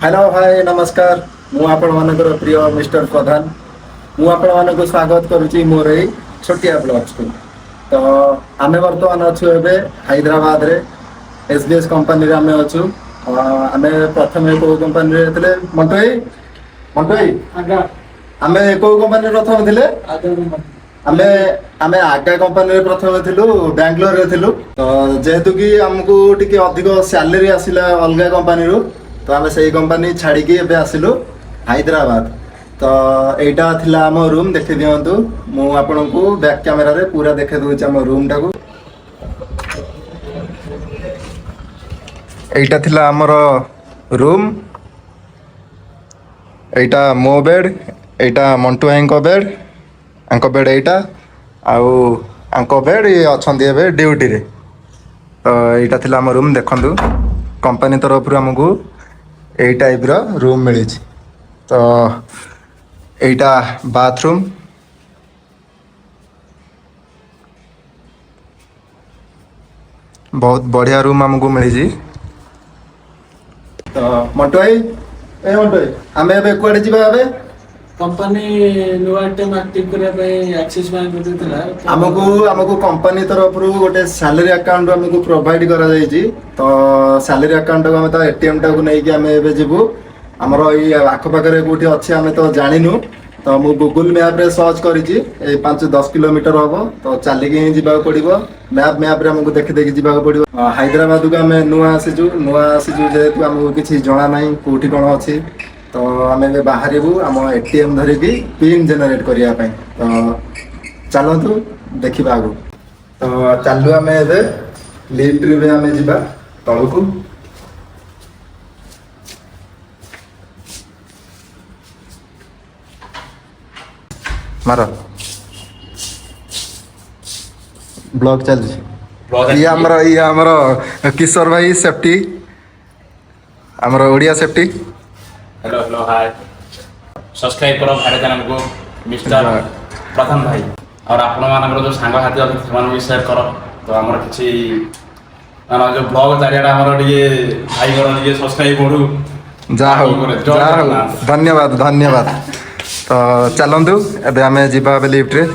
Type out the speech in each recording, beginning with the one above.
Hello hi नमस्कार मु आपण मानकर प्रिय मिस्टर प्रधान मु आपण मानक स्वागत करुच्ची मोर एई छोटिया ब्लॉग्स को। तो आमे वर्तमान अच्छु एबे हैदराबाद रे एसबीएस कंपनी रे आमे अच्छु। आमे प्रथम को कंपनी रे थिले मंटोई आगा आमे को कंपनी रे प्रथम थिले आगा आमे आमे आगा कंपनी रे प्रथम थिलु बेंगलोर रे थिलु। तो जेहेतु कि हमकु टिके अधिक सैलरी आसिला अलगा कंपनी रो तो आमे सेही कंपनी छाड़ी के एबे आसिलु हैदराबाद। तो एटा थिला हम रूम देखि दियंतु मु आपनकु बैक कैमरा रे पूरा देखि दोछि हम रूम टाकू। एटा थिला हमर रूम एटा मो बेड एटा मंटू भाई को बेड आंको बेड एटा आउ आंको बेड ये अछंती एबे ड्यूटी रे। तो एटा थिला हम रूम देखंतु कंपनी तरफ रु हमकु ए टाइप रो रूम मिली। तो एटा बाथरूम बहुत बढ़िया रूम हमको मिली। तो मंटू भाई आमे एबे कुआडे जिबा एबे कंपनी नुआ टीम एक्टिव करबा पे एक्सिस बैंक देतिला हमको कंपनी तरफ रु गोटे सैलरी अकाउंट हमको प्रोवाइड करा जायछि। तो सैलरी अकाउंट को हम तो एटीएम टा को नै कि हम एबे जिबु हमरो ई आख पाखरे कोठी अछि हम तो जानिनु। तो मु गूगल मैप रे सर्च करिछि ए 5-10 किलोमीटर होबो तो चली के जिबा पड़िबो। मैप रे हमको देखि देखि जिबा पड़िबो। हैदराबाद को हम नुआ आसीजु जेहेतु हमको किछि जणा नै कोठी कोन अछि। तो आम बाहर आम एटीएम धरिकी पिन जेनेट करने। तो चलतु देखा आगु। तो चलु आम लिफ्ट रे आम जा तल को। मार ब्लॉग चल ये आमर किशोर भाई सेफ्टी आमर Odia safety. Hello hello hi subscribe करो भारत चैनल को मिस्टर प्रथम भाई और आपण मानकर जो सांग साथी अच्छे से शेयर करो। तो आमर किसी जो ब्लॉग चारिटा आमर टे भाई टे सब्सक्राइब करूँ जा हो धन्यवाद धन्यवाद। तो चलतु एबे आमे जिबा लिफ्ट रे।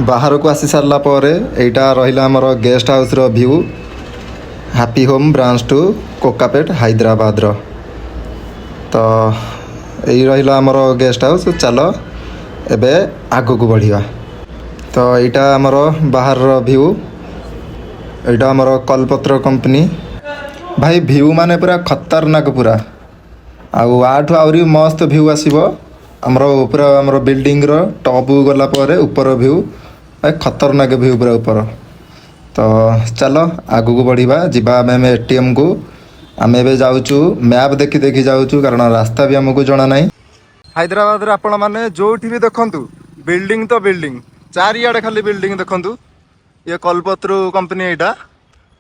बाहर को आसी सारा पर एटा रहिला हमर गेस्ट हाउस रो view happy home branch two Kokapet Hyderabad रो। तो यही रहिला हमर गेस्ट हाउस। चलो एबे आगो को बढ़िया। तो एटा हमर बाहर रो व्यू एटा हमर कलपत्र कंपनी भाई व्यू माने पूरा खतरनाक पूरा आउ आठु आउरी मस्त व्यू आसीबो हमर ऊपर हमर बिल्डिंग रो टॉप गला पर ऊपर व्यू खतरनाक व्यू पूरा ऊपर। तो चलो आगु को बढ़िबा जिबा आम एटीएम को आम एबे जाउचु मैप देखि देखि जाउचु कारण रास्ता भी हमको जणा नाही। हैदराबाद रे आपण माने जोठी भी देखंतु बिल्डिंग तो बिल्डिंग चारियाडे खाली बिल्डिंग देखंतु। ये कलपत्र कंपनी एटा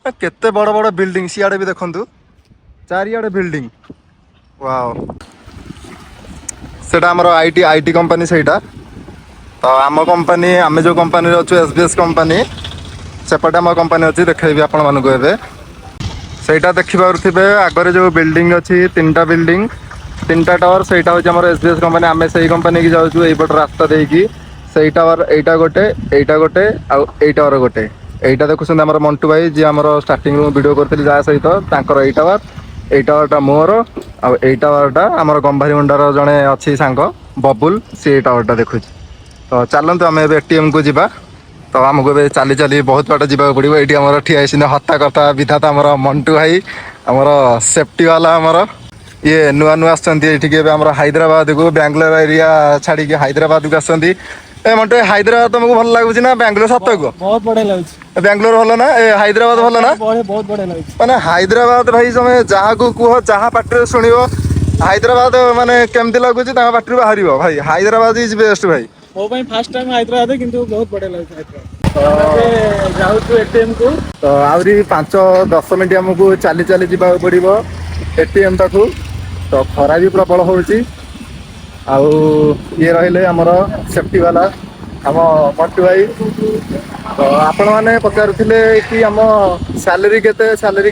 केते बड़ बड़ बिल्डिंग सियाडे भी देखंतु चारियाडे बिल्डिंग वाओ सेटा हमर आईटी कंपनी सेटा। तो आम कंपनी आम जो कंपनी अच्छु एसबीएस कंपनी सेपटे आम कंपनी अच्छी देखी आपण मानक एबे सेटा देखिपे आगे जो बिल्डिंग अच्छी तीन टावर सेटा हूँ आम एसबीएस कंपनी आम से कंपनी की जाऊँ यहीपट रास्ता देकी से टावर एटा गोटे आउ टावर गोटे एटा देखुं आम मंटू भाई जी आम स्टार्टिंग वीडियो करी जहाँ सहित टावरटा मोर आउ टावरटा आम गंभारी मुंडार जड़े अच्छी सांग बबुल सी टावरटा देखुँ। तो चलतु आम एटीएम को जीवा। तो आमको ए चली चली बहुत बाट जावाक पड़ो। ये आम ठिया हता कथा विधाता आम मंटू भाई आमर सेफ्टी वाला आमर ये नुआ नुआ आम हैदराबाद को बेंगलोर एरिया छाड़ी हैदराबाद को आसती। ए मंटू हैदराबाद तुमको भल लगुच ना बेंगलोर सत को बहुत बढ़िया लागुच। बेंगलोर भल ना ए हैदराबाद भल ना बहुत बढ़िया लागुच। माने हैदराबाद भाई तुम जहाँ को कह जहाँ पार्टी शुण हैदराबाद माने केमती लगुच पार्टी बाहर भाई हैदराबाद इज बेस्ट भाई। मो भाई फर्स्ट टाइम हैदराबाद किंतु बहुत बढ़िया लागुच हैदराबाद। जाऊँ एटीएम को। तो आहरी 5-10 मिनट आमको चली चली जावाक पड़ो एटीएम पाखु। ତ ଖରା ବି ପ୍ରବଳ ହେଉଛି। ଆଉ ଇଏ ରହିଲେ ଆମର ସେଫ୍ଟି ବାଲା ଆମ ମଣ୍ଟୁ ଭାଇ। ତ ଆପଣମାନେ ପଚାରୁଥିଲେ କି ଆମ ସାଲେରୀ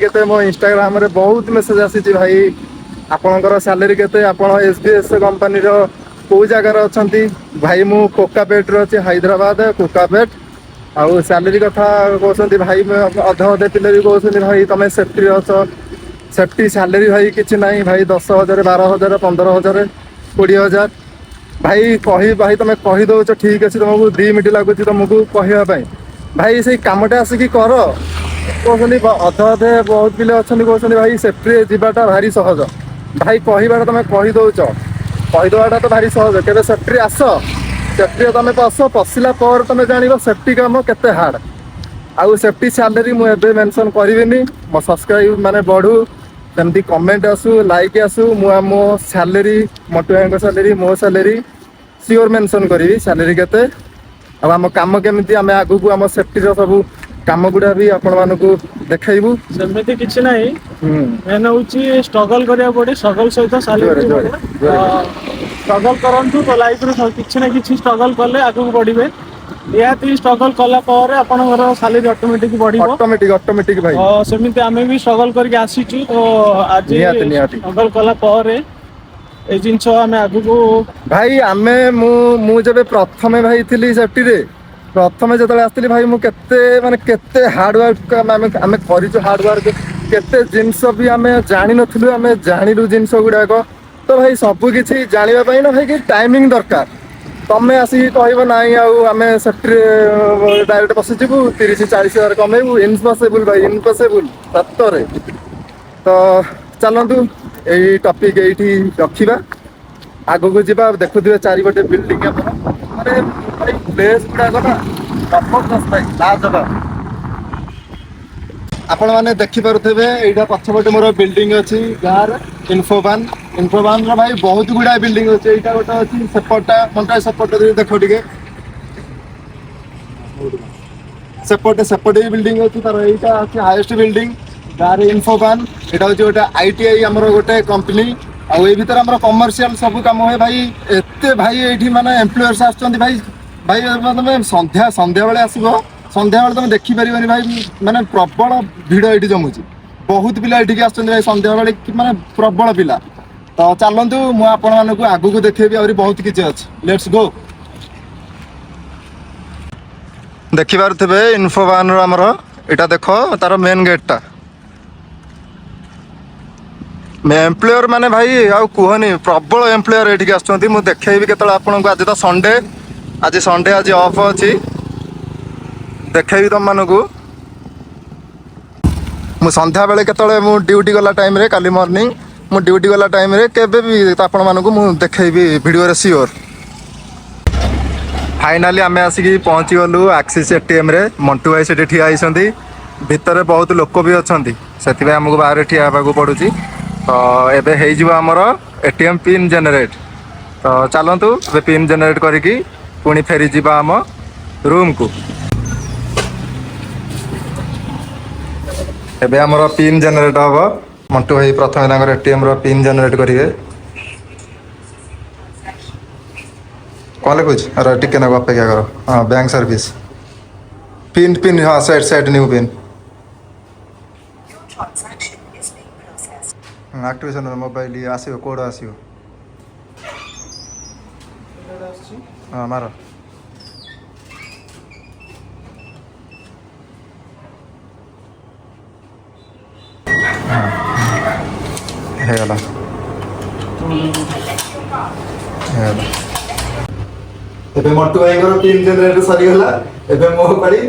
କେତେ ମୋ ଇନଷ୍ଟାଗ୍ରାମରେ ବହୁତ ମେସେଜ ଆସିଛି ଭାଇ ଆପଣଙ୍କର ସାଲେରୀ କେତେ, ଆପଣ SBS କମ୍ପାନୀର କୋଉ ଜାଗାରେ ଅଛନ୍ତି? ଭାଇ ମୁଁ କୋକାପେଟରେ ଅଛି, ହାଇଦ୍ରାବାଦ କୋକାପେଟ। ଆଉ ସାଲେରୀ କଥା କହୁଛନ୍ତି ଭାଇ, ଅଧେ ପିଲା ବି କହୁଛନ୍ତି ଭାଇ ତମେ ସେଫ୍ଟିରେ ଅଛ। ସେଫ୍ଟି ସାଲେରୀ ଭାଇ କିଛି ନାହିଁ ଭାଇ, 10,000 12,000 15,000 20,000। ଭାଇ ତମେ କହିଦଉଛ ଠିକ ଅଛି, ତମକୁ 2 ମିନିଟ୍ ଲାଗୁଛି ତମକୁ କହିବା ପାଇଁ, ଭାଇ ସେଇ କାମଟା ଆସିକି କର। କହୁଛନ୍ତି ଅଧେ ବହୁତ ପିଲା ଅଛନ୍ତି କହୁଛନ୍ତି ଭାଇ ସେଫ୍ଟିରେ ଯିବାଟା ଭାରି ସହଜ। ଭାଇ କହିବାଟା ତମେ କହିଦଉଛ, କହିଦବାଟା ତ ଭାରି ସହଜ। କେବେ ସେଫ୍ଟିରେ ଆସ, ସେଫ୍ଟିରେ ତମେ ପଶିଲା ପରେ ତମେ ଜାଣିବ ସେଫ୍ଟି କାମ କେତେ ହାର୍ଡ। ଆଉ ସେଫ୍ଟି ସାଲେରୀ ମୁଁ ଏବେ ମେନସନ କରିବିନି, ମୋ ସବସ୍କ୍ରାଇବ ମାନେ ବଢୁ, ସେମିତି କମେଣ୍ଟ ଆସୁ, ଲାଇକ୍ ଆସୁ। ମୁଁ ଆମ ସାଲେରୀ, ମଣ୍ଟୁ ଭାଇଙ୍କ ସାଲେରୀ, ମୋ ସାଲେରୀ ସିଓର ମେନସନ କରିବି ସାଲେରୀ କେତେ, ଆଉ ଆମ କାମ କେମିତି, ଆମେ ଆଗକୁ ଆମ ସେଫ୍ଟିର ସବୁ କାମ ଗୁଡା ବି ଆପଣ ମାନଙ୍କୁ ଦେଖେଇବୁ। ସେମିତି କିଛି ନାହିଁ, ହୁଁ ମେନ୍ ହଉଛି ଷ୍ଟ୍ରଗଲ କରିବାକୁ ପଡେ, ଷ୍ଟ୍ରଗଲ ସହିତ ସାଲେରୀ ଜୋରେ ବି ଜୋରେ ବଢେ। ଜୋରେ ଷ୍ଟ୍ରଗଲ କରନ୍ତୁ ତ ଲାଇଫରେ କିଛି ନା କିଛି ଷ୍ଟ୍ରଗଲ କଲେ ଆଗକୁ ବଢିବେ। ନିହାତି ଷ୍ଟ୍ରଗଲ କଲା ପରେ ଆପଣଙ୍କର ସାଲେରୀ ଅଟୋମେଟିକ ବଢିବ। ଅଟୋମେଟିକ ଭାଇ। ତ ସେମିତି ଆମେ ବି ଷ୍ଟ୍ରଗଲ କରିକି ଆସିଛୁ, ତ ଆଜି ନିହାତି ନିହାତି ଷ୍ଟ୍ରଗଲ କଲା ପରେ ଏଇ ଜିନିଷ ଆମେ ଆଗକୁ ଭାଇ ମୁଁ ଯେବେ ପ୍ରଥମେ ଭାଇ ଥିଲି ସେଫ୍ଟିରେ, ପ୍ରଥମେ ଯେତେବେଳେ ଆସିଥିଲି ଭାଇ, ମୁଁ କେତେ ହାର୍ଡୱାର୍କ ଆମେ କରିଛୁ, ହାର୍ଡୱାର୍କ କେତେ ଜିନିଷ ବି ଆମେ ଜାଣିନଥିଲୁ, ଆମେ ଜାଣିଲୁ ଜିନିଷ ଗୁଡାକ। ତ ଭାଇ ସବୁ କିଛି ଜାଣିବା ପାଇଁ ନା ଭାଇ କିଛି ଟାଇମିଂ ଦରକାର। ତମେ ଆସିକି କହିବ ନାଇଁ ଆଉ ଆମେ ସେଫ୍ଟିରେ ଡାଇରେକ୍ଟ ପଶିଯିବୁ 30-40 ହଜାର କମେଇବୁ, ଇମ୍ପସିବୁଲ ଭାଇ ଇମ୍ପସିବୁଲ ସତରେ। ତ ଚାଲନ୍ତୁ ଏଇ ଟପିକ ଏଇଠି ରଖିବା, ଆଗକୁ ଯିବା। ଦେଖୁଥିବେ ଚାରିପଟେ ବିଲ୍ଡିଂ, ଆମର ଭାଇ ପ୍ଲେସ ଗୁଡାକ ନା ଜବରଦସ୍ତ ଭାଇ, ଲାଜବାବ। ଆପଣ ମାନେ ଦେଖିପାରୁଥିବେ ଏଇଟା ପଛପଟେ ମୋର ବିଲ୍ଡିଂ ଅଛି ଗାଁରେ, ଇନଫୋବାନ ର ଭାଇ ବହୁତ ଗୁଡାଏ ବିଲ୍ଡିଂ ଅଛି। ଏଇଟା ଗୋଟେ ଅଛି, ସେପଟଟା ମଣ୍ଟୁ ଭାଇ ସେପଟ ଦେଖ ଟିକେ, ସେପଟେ ବି ବିଲ୍ଡିଂ ଅଛି ତାର। ଏଇଟା ଅଛି ହାଇଏଷ୍ଟ ବିଲ୍ଡିଂ ଗାଁରେ ଇନଫୋବାନ। ଏଇଟା ହଉଛି ଗୋଟେ ITI ଆମର ଗୋଟେ କମ୍ପାନୀ। ଆଉ ଏଇ ଭିତରେ ଆମର କମର୍ସିଆଲ ସବୁ କାମ ହୁଏ ଭାଇ। ଏତେ ଭାଇ ଏଇଠି ମାନେ ଏମ୍ପ୍ଲୟର୍ସ ଆସୁଛନ୍ତି ଭାଇ। ତମେ ସନ୍ଧ୍ୟାବେଳେ ଆସିବ, ସନ୍ଧ୍ୟାବେଳେ ତମେ ଦେଖିପାରିବନି ଭାଇ, ମାନେ ପ୍ରବଳ ଭିଡ ଏଇଠି ଜମୁଛି। ବହୁତ ପିଲା ଏଇଠିକି ଆସୁଛନ୍ତି ଭାଇ ସନ୍ଧ୍ୟାବେଳେ, ମାନେ ପ୍ରବଳ ପିଲା। ତ ଚାଲନ୍ତୁ ମୁଁ ଆପଣ ମାନଙ୍କୁ ଆଗକୁ ଦେଖେଇବି, ଆହୁରି ବହୁତ କିଛି ଅଛି। Let's go. ଦେଖିପାରୁଥିବେ ଇନଫୋବାନର ଆମର ଏଇଟା ଦେଖ, ତାର ମେନ୍ ଗେଟ୍ଟା। ଏମ୍ପ୍ଲୟର ମାନେ ଭାଇ ଆଉ କୁହନି, ପ୍ରବଳ ଏମ୍ପ୍ଲୟର ଏଇଠିକି ଆସୁଛନ୍ତି। ମୁଁ ଦେଖେଇବି କେତେବେଳେ ଆପଣଙ୍କୁ। ଆଜି ତ ସଣ୍ଡେ, ଆଜି ଅଫ୍ ଅଛି, ଦେଖେଇବି ତମମାନଙ୍କୁ। ମୁଁ ସନ୍ଧ୍ୟାବେଳେ କେତେବେଳେ ମୁଁ ଡ୍ୟୁଟି ଗଲା ଟାଇମରେ, କାଲି ମର୍ଣ୍ଣିଂ ମୁଁ ଡ୍ୟୁଟି ଗଲା ଟାଇମରେ କେବେ ବି ଆପଣମାନଙ୍କୁ ମୁଁ ଦେଖେଇବି ଭିଡ଼ିଓରେ ସିଓର। ଫାଇନାଲି ଆମେ ଆସିକି ପହଞ୍ଚିଗଲୁ ଆକ୍ସିସ୍ ATMରେ। ମଣ୍ଟୁ ଭାଇ ସେଠି ଠିଆ ହେଇଛନ୍ତି, ଭିତରେ ବହୁତ ଲୋକ ବି ଅଛନ୍ତି, ସେଥିପାଇଁ ଆମକୁ ବାହାରେ ଠିଆ ହେବାକୁ ପଡ଼ୁଛି। ତ ଏବେ ହେଇଯିବ ଆମର ATM ପିନ୍ ଜେନେରେଟ୍। ତ ଚାଲନ୍ତୁ ଏବେ ପିନ୍ ଜେନେରେଟ୍ କରିକି ପୁଣି ଫେରିଯିବା ଆମ ରୁମକୁ। ଏବେ ଆମର ପିନ୍ ଜେନେରେଟ୍ ହବ। ମଣ୍ଟୁ ଭାଇ ପ୍ରଥମେ ତାଙ୍କର ATMର ପିନ୍ ଜେନେରେଟ୍ କରିବେ। କ'ଣ ଲେଖୁଛି? ଟିକେ ନାକୁ ଅପେକ୍ଷା କର। ହଁ, ବ୍ୟାଙ୍କ ସର୍ଭିସ୍ ପିନ୍ ହଁ, set new pin activation mobile ଆସିବ, କୋଡ଼ ଆସିବ। ହଁ ମାର। ହେଇଗଲା। ଏବେ ମଣ୍ଟୁ ଭାଇଙ୍କର ପିନ୍ ଜେନେରେଟ୍ ସରିଗଲା। ଏବେ ମୋ ପାଳି,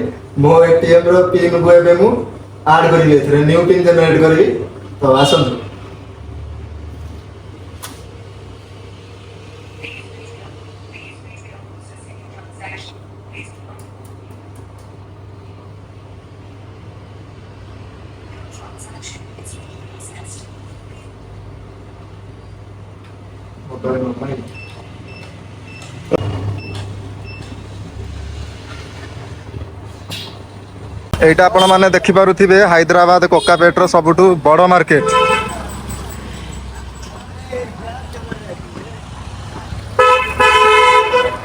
ମୋ ATMର ପିନ୍କୁ ଏବେ ମୁଁ ଆଡ୍ କରିବି, ଏଥିରେ ନ୍ୟୁ ପିନ୍ ଜେନେରେଟ୍ କରିବି। ତ ଆସନ୍ତୁ। এইটা ଆପଣମାନେ ଦେଖିପାରୁଥିବେ ହାଇଦ୍ରାବାଦ କୋକାପେଟର ସବୁଠୁ ବଡ଼ ମାର୍କେଟ।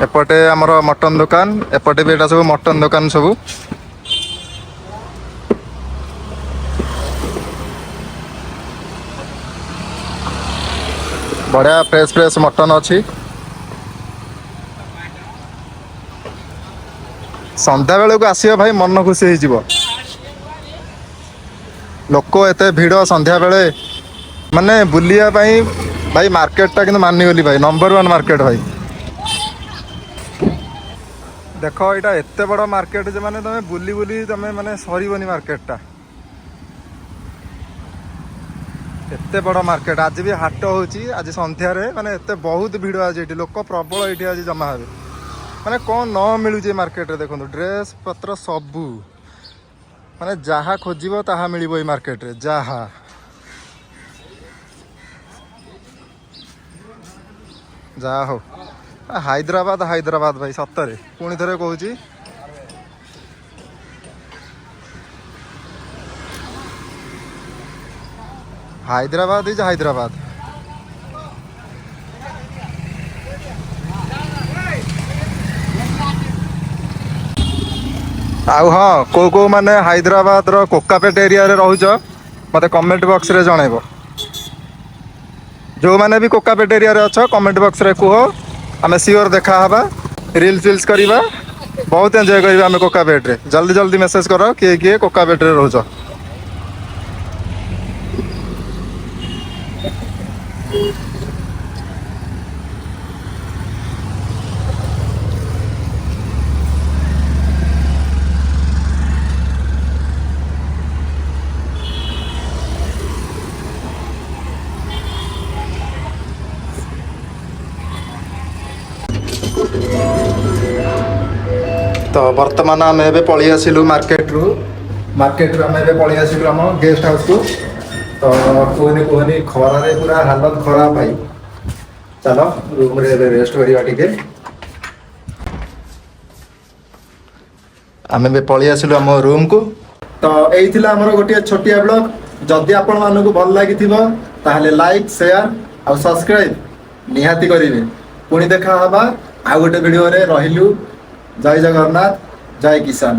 एपटे आमर मटन दुकान एपटे भी एटा सब मटन दुकान सब बढ़िया फ्रेश फ्रेश मटन अच्छी संध्या बेलू को आसियो भाई मन खुशी हो लोक एते भिड़ संध्या बेले माने बुलिया भाई मार्केट टा किंतु मानिगली भाई नंबर 1 मार्केट भाई देख यहाँ एत बड़ मार्केट जे माने तुम बुली बुली तुम माने सरबनी मार्केट टा एत बड़ मार्केट आज भी हाट होची आज संध्यारे माने एत बहुत भिड़ आज ये लोक प्रबल ये आज जमा हे माने कौन न मिलूचे मार्केट रे देखो ड्रेस पत्र सबू माने जहाँ खोजिबो ताहा मिलिबो ई मार्केट रे जहाँ जा हो हैदराबाद हैदराबाद भाई सतरे पुणी थे कहूँ हैदराबाद इज हैदराबाद आउ हाँ को माने हैदराबाद रो कोकापेट एरिया रे रहुछ मते कमेंट बॉक्स रे जणैबो जो माने भी कोकापेट एरिया रे अछ कमेंट बॉक्स रे कुह आमे सियोर देखा हबा रील्स करवा बहुत एंजॉय करवा आमे कोकापेट रे जल्दी जल्दी मेसेज करो किए किए कोकापेट रे रहुछ तो बर्तमान आम ए पलि आसिलु मार्केट रु आम ए पलि आसिलु आम गेस्ट हाउस को तो कहनी खरा रे पूरा हालत खराब भाई चलो रूम रे रेस्ट करिया टिके आम ए पलि आसिलु आम रूम को तो एई थिला हमर गोटिया छोटिया ब्लॉग जदि आपण मानको भल लागिथिबो ताहले लाइक शेयर आ सब्सक्राइब निहाती करिवे पुणी देखा हबा आ गोटे वीडियो रे रहिलु जय जगन्नाथ जय किसान।